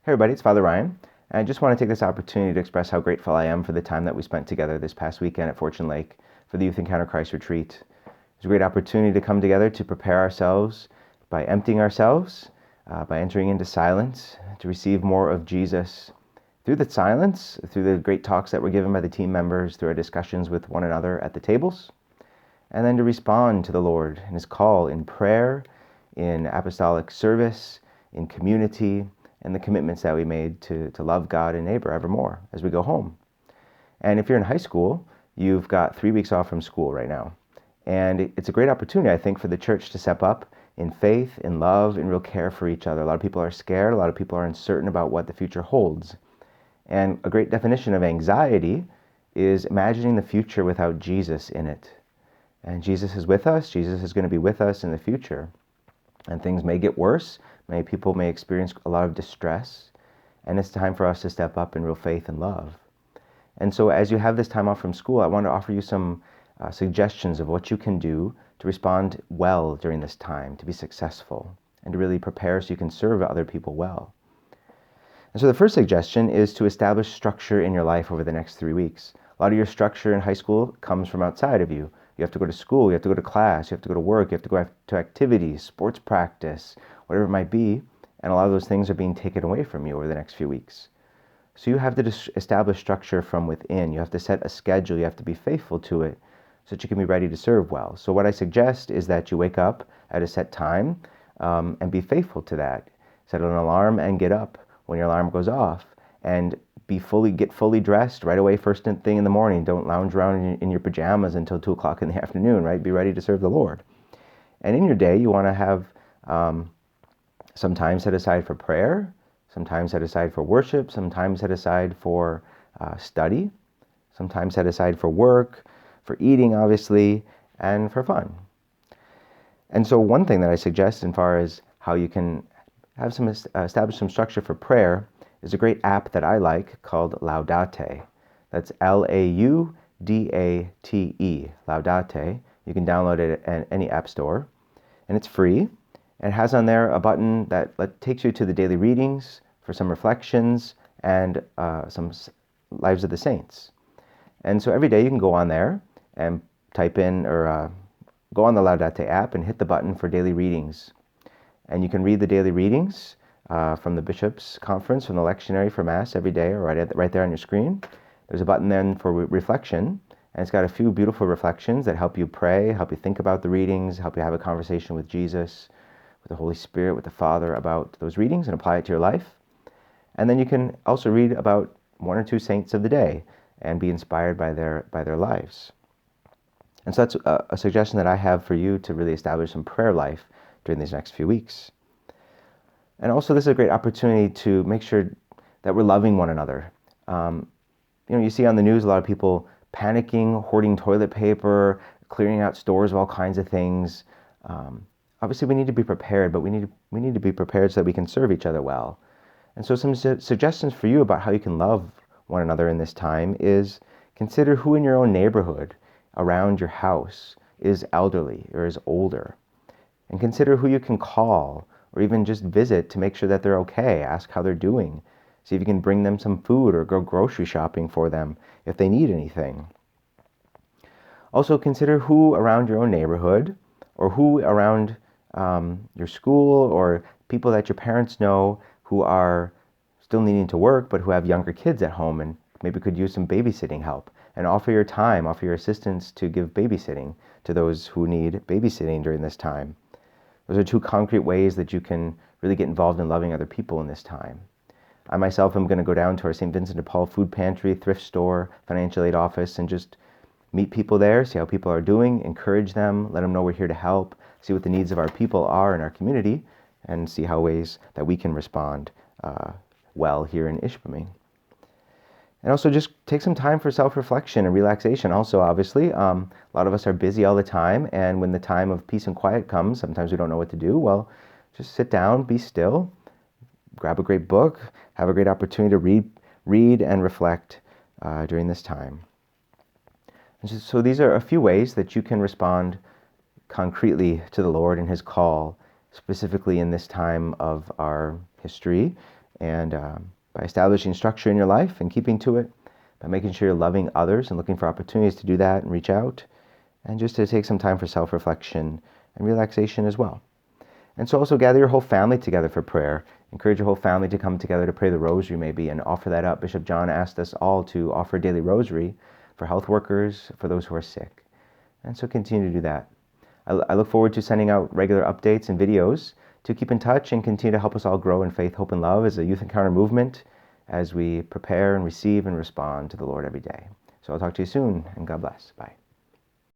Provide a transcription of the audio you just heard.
Hey everybody, it's Father Ryan. And I just want to take this opportunity to express how grateful I am for the time that we spent together this past weekend at Fortune Lake for the Youth Encounter Christ Retreat. It was a great opportunity to come together to prepare ourselves by emptying ourselves, by entering into silence, to receive more of Jesus through the silence, through the great talks that were given by the team members, through our discussions with one another at the tables, and then to respond to the Lord and His call in prayer, in apostolic service, in community, and the commitments that we made to love God and neighbor evermore as we go home. And if you're in high school, you've got 3 weeks off from school right now. And it's a great opportunity, I think, for the church to step up in faith, in love, in real care for each other. A lot of people are scared. A lot of people are uncertain about what the future holds. And a great definition of anxiety is imagining the future without Jesus in it. And Jesus is with us. Jesus is going to be with us in the future. And things may get worse. Many people may experience a lot of distress. And it's time for us to step up in real faith and love. And so as you have this time off from school, I want to offer you some suggestions of what you can do to respond well during this time, to be successful, and to really prepare so you can serve other people well. And so the first suggestion is to establish structure in your life over the next 3 weeks. A lot of your structure in high school comes from outside of you. You have to go to school, you have to go to class, you have to go to work, you have to go to activities, sports practice, whatever it might be, and a lot of those things are being taken away from you over the next few weeks. So you have to establish structure from within. You have to set a schedule, you have to be faithful to it so that you can be ready to serve well. So what I suggest is that you wake up at a set time and be faithful to that. Set an alarm and get up when your alarm goes off, and get fully dressed right away first thing in the morning. Don't lounge around in your pajamas until 2 o'clock in the afternoon, right? Be ready to serve the Lord. And in your day, you want to have some time set aside for prayer, some time set aside for worship, some time set aside for study, some time set aside for work, for eating, obviously, and for fun. And so one thing that I suggest as far as how you can have establish some structure for prayer is a great app that I like called Laudate. That's Laudate, Laudate. You can download it at any app store, and it's free. And it has on there a button that takes you to the daily readings for some reflections and some Lives of the Saints. And so every day you can go on there and type in or go on the Laudate app and hit the button for daily readings. And you can read the daily readings from the Bishop's Conference, from the lectionary for Mass every day, or right there on your screen. There's a button then for reflection, and it's got a few beautiful reflections that help you pray, help you think about the readings, help you have a conversation with Jesus, with the Holy Spirit, with the Father about those readings and apply it to your life. And then you can also read about 1 or 2 saints of the day and be inspired by their lives. And so that's a suggestion that I have for you to really establish some prayer life during these next few weeks. And also this is a great opportunity to make sure that we're loving one another. You see on the news a lot of people panicking, hoarding toilet paper, clearing out stores of all kinds of things. Obviously we need to be prepared, but we need to be prepared so that we can serve each other well. And so some suggestions for you about how you can love one another in this time is consider who in your own neighborhood around your house is elderly or is older. And consider who you can call or even just visit to make sure that they're okay. Ask how they're doing. See if you can bring them some food or go grocery shopping for them if they need anything. Also consider who around your own neighborhood or who around your school or people that your parents know who are still needing to work but who have younger kids at home and maybe could use some babysitting help. And offer your time, offer your assistance to give babysitting to those who need babysitting during this time. Those are 2 concrete ways that you can really get involved in loving other people in this time. I myself am going to go down to our St. Vincent de Paul food pantry, thrift store, financial aid office, and just meet people there, see how people are doing, encourage them, let them know we're here to help, see what the needs of our people are in our community, and see how ways that we can respond well here in Ishpeming. And also just take some time for self-reflection and relaxation. Also, obviously, a lot of us are busy all the time, and when the time of peace and quiet comes, sometimes we don't know what to do. Well, just sit down, be still, grab a great book, have a great opportunity to read and reflect during this time. And so these are a few ways that you can respond concretely to the Lord and His call, specifically in this time of our history And by establishing structure in your life and keeping to it, by making sure you're loving others and looking for opportunities to do that and reach out, and just to take some time for self-reflection and relaxation as well. And so also gather your whole family together for prayer. Encourage your whole family to come together to pray the rosary maybe and offer that up. Bishop John asked us all to offer a daily rosary for health workers, for those who are sick. And so continue to do that. I look forward to sending out regular updates and videos to keep in touch and continue to help us all grow in faith, hope, and love as a Youth Encounter movement as we prepare and receive and respond to the Lord every day. So I'll talk to you soon, and God bless. Bye.